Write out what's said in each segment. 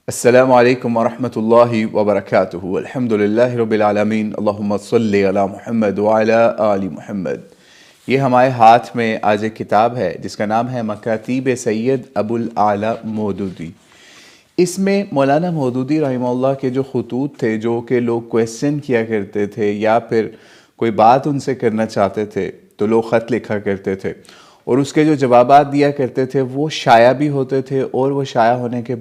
السلام علیکم ورحمۃ اللہ وبرکاتہ۔ الحمد للہ رب العالمین، اللہم صلی علی محمد وعلی آل محمد۔ یہ ہمارے ہاتھ میں آج ایک کتاب ہے جس کا نام ہے مکاتیب سید ابو الاعلی مودودی۔ اس میں مولانا مودودی رحمہ اللہ کے جو خطوط تھے، جو کہ لوگ کویسچن کیا کرتے تھے یا پھر کوئی بات ان سے کرنا چاہتے تھے تو لوگ خط لکھا کرتے تھے، اور اس کے جو جوابات دیا کرتے تھے وہ شائع بھی ہوتے تھے، اور وہ شائع ہونے کے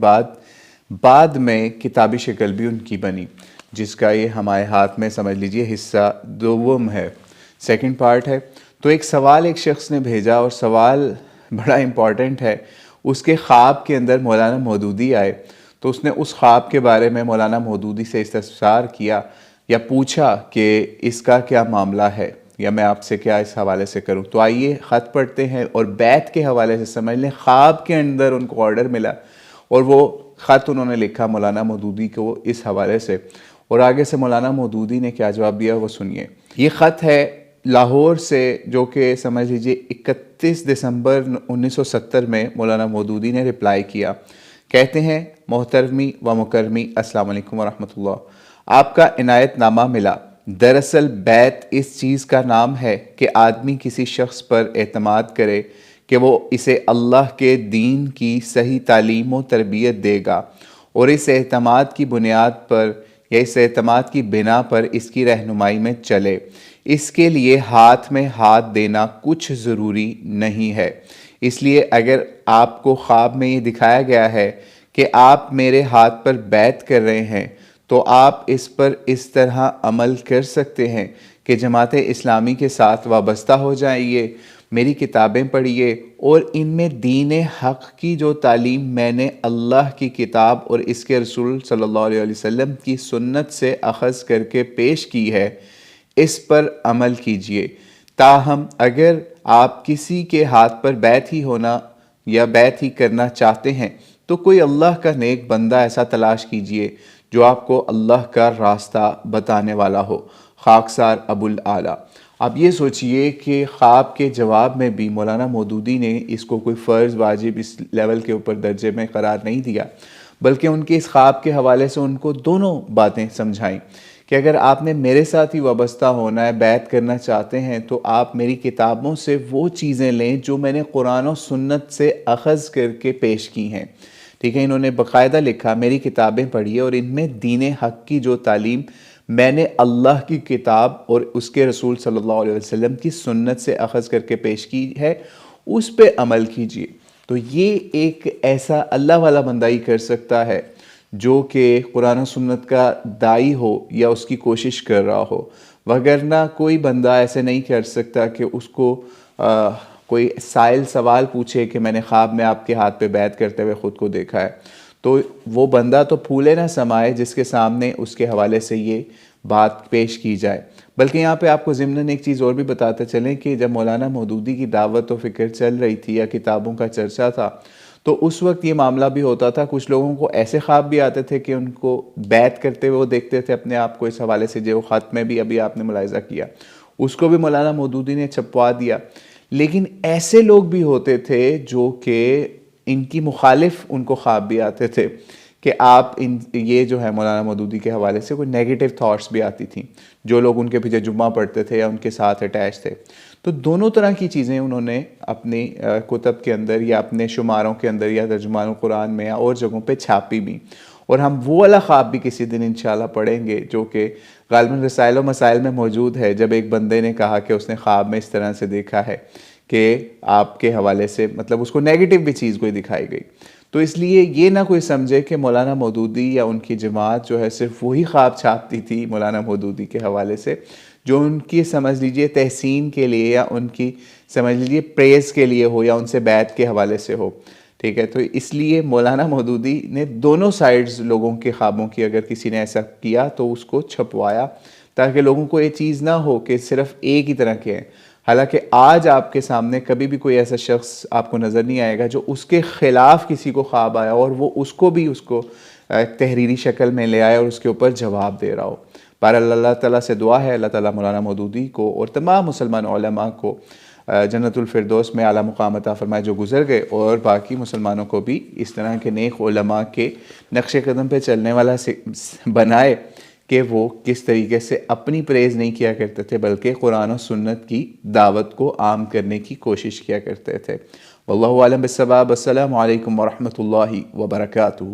بعد میں کتابی شکل بھی ان کی بنی، جس کا یہ ہمارے ہاتھ میں سمجھ لیجئے حصہ دوم ہے، سیکنڈ پارٹ ہے۔ تو ایک سوال ایک شخص نے بھیجا، اور سوال بڑا امپورٹنٹ ہے۔ اس کے خواب کے اندر مولانا مودودی آئے، تو اس نے اس خواب کے بارے میں مولانا مودودی سے استفسار کیا یا پوچھا کہ اس کا کیا معاملہ ہے، یا میں آپ سے کیا اس حوالے سے کروں۔ تو آئیے خط پڑھتے ہیں اور بیت کے حوالے سے سمجھ لیں۔ خواب کے اندر ان کو آرڈر ملا، اور وہ خط انہوں نے لکھا مولانا مودودی کو اس حوالے سے، اور آگے سے مولانا مودودی نے کیا جواب دیا وہ سنیے۔ یہ خط ہے لاہور سے، جو کہ سمجھ لیجئے 31 دسمبر 1970 میں مولانا مودودی نے رپلائی کیا۔ کہتے ہیں: محترمی و مکرمی، السلام علیکم ورحمۃ اللہ، آپ کا عنایت نامہ ملا۔ دراصل بیت اس چیز کا نام ہے کہ آدمی کسی شخص پر اعتماد کرے کہ وہ اسے اللہ کے دین کی صحیح تعلیم و تربیت دے گا، اور اس اعتماد کی بنیاد پر یا اس اعتماد کی بنا پر اس کی رہنمائی میں چلے۔ اس کے لیے ہاتھ میں ہاتھ دینا کچھ ضروری نہیں ہے۔ اس لیے اگر آپ کو خواب میں یہ دکھایا گیا ہے کہ آپ میرے ہاتھ پر بیعت کر رہے ہیں، تو آپ اس پر اس طرح عمل کر سکتے ہیں کہ جماعت اسلامی کے ساتھ وابستہ ہو جائیے، میری کتابیں پڑھیے، اور ان میں دین حق کی جو تعلیم میں نے اللہ کی کتاب اور اس کے رسول صلی اللہ علیہ وسلم کی سنت سے اخذ کر کے پیش کی ہے، اس پر عمل کیجیے۔ تاہم اگر آپ کسی کے ہاتھ پر بیعت ہی ہونا یا بیعت ہی کرنا چاہتے ہیں تو کوئی اللہ کا نیک بندہ ایسا تلاش کیجیے جو آپ کو اللہ کا راستہ بتانے والا ہو۔ خاکسار ابو الاعلی۔ اب یہ سوچئے کہ خواب کے جواب میں بھی مولانا مودودی نے اس کو کوئی فرض واجب اس لیول کے اوپر درجے میں قرار نہیں دیا، بلکہ ان کے اس خواب کے حوالے سے ان کو دونوں باتیں سمجھائیں کہ اگر آپ نے میرے ساتھ ہی وابستہ ہونا ہے، بیعت کرنا چاہتے ہیں، تو آپ میری کتابوں سے وہ چیزیں لیں جو میں نے قرآن و سنت سے اخذ کر کے پیش کی ہیں۔ ٹھیک ہے، انہوں نے باقاعدہ لکھا میری کتابیں پڑھیے، اور ان میں دین حق کی جو تعلیم میں نے اللہ کی کتاب اور اس کے رسول صلی اللہ علیہ وسلم کی سنت سے اخذ کر کے پیش کی ہے، اس پہ عمل کیجیے۔ تو یہ ایک ایسا اللہ والا بندہ ہی کر سکتا ہے جو کہ قرآن و سنت کا داعی ہو یا اس کی کوشش کر رہا ہو، وگرنہ کوئی بندہ ایسے نہیں کر سکتا کہ اس کو کوئی سائل سوال پوچھے کہ میں نے خواب میں آپ کے ہاتھ پہ بیعت کرتے ہوئے خود کو دیکھا ہے، تو وہ بندہ تو پھولے نہ سمائے جس کے سامنے اس کے حوالے سے یہ بات پیش کی جائے۔ بلکہ یہاں پہ آپ کو ضمناً ایک چیز اور بھی بتاتے چلیں کہ جب مولانا مودودی کی دعوت و فکر چل رہی تھی یا کتابوں کا چرچا تھا، تو اس وقت یہ معاملہ بھی ہوتا تھا، کچھ لوگوں کو ایسے خواب بھی آتے تھے کہ ان کو بیعت کرتے ہوئے وہ دیکھتے تھے اپنے آپ کو۔ اس حوالے سے جو خط میں بھی ابھی آپ نے ملاحظہ کیا، اس کو بھی مولانا مودودی نے چھپوا دیا۔ لیکن ایسے لوگ بھی ہوتے تھے جو کہ ان کی مخالف ان کو خواب بھی آتے تھے کہ آپ یہ جو ہے مولانا مودودی کے حوالے سے کوئی نیگیٹو تھاٹس بھی آتی تھیں، جو لوگ ان کے پیچھے جمعہ پڑھتے تھے یا ان کے ساتھ اٹیچ تھے۔ تو دونوں طرح کی چیزیں انہوں نے اپنی کتب کے اندر یا اپنے شماروں کے اندر یا ترجمان القرآن میں یا اور جگہوں پہ چھاپی بھی، اور ہم وہ والا خواب بھی کسی دن انشاءاللہ پڑھیں گے جو کہ غالباً رسائل و مسائل میں موجود ہے، جب ایک بندے نے کہا کہ اس نے خواب میں اس طرح سے دیکھا ہے کہ آپ کے حوالے سے مطلب اس کو نیگیٹو بھی چیز کوئی دکھائی گئی۔ تو اس لیے یہ نہ کوئی سمجھے کہ مولانا مودودی یا ان کی جماعت جو ہے صرف وہی خواب چھاپتی تھی مولانا مودودی کے حوالے سے جو ان کی سمجھ لیجئے تحسین کے لیے یا ان کی سمجھ لیجئے پریز کے لیے ہو یا ان سے بیعت کے حوالے سے ہو۔ ٹھیک ہے، تو اس لیے مولانا مودودی نے دونوں سائیڈز لوگوں کے خوابوں کی اگر کسی نے ایسا کیا تو اس کو چھپوایا، تاکہ لوگوں کو یہ چیز نہ ہو کہ صرف ایک ہی طرح کے ہیں۔ حالانکہ آج آپ کے سامنے کبھی بھی کوئی ایسا شخص آپ کو نظر نہیں آئے گا جو اس کے خلاف کسی کو خواب آیا اور وہ اس کو بھی تحریری شکل میں لے آئے اور اس کے اوپر جواب دے رہا ہو۔ بہرحال اللہ تعالیٰ سے دعا ہے، اللہ تعالیٰ مولانا مودودی کو اور تمام مسلمان علماء کو جنت الفردوس میں اعلیٰ مقام عطا فرمائے جو گزر گئے، اور باقی مسلمانوں کو بھی اس طرح کے نیک علماء کے نقش قدم پہ چلنے والا بنائے کہ وہ کس طریقے سے اپنی پریز نہیں کیا کرتے تھے بلکہ قرآن و سنت کی دعوت کو عام کرنے کی کوشش کیا کرتے تھے۔ واللہ اعلم بالصواب۔ السلام علیکم ورحمۃ اللہ وبرکاتہ۔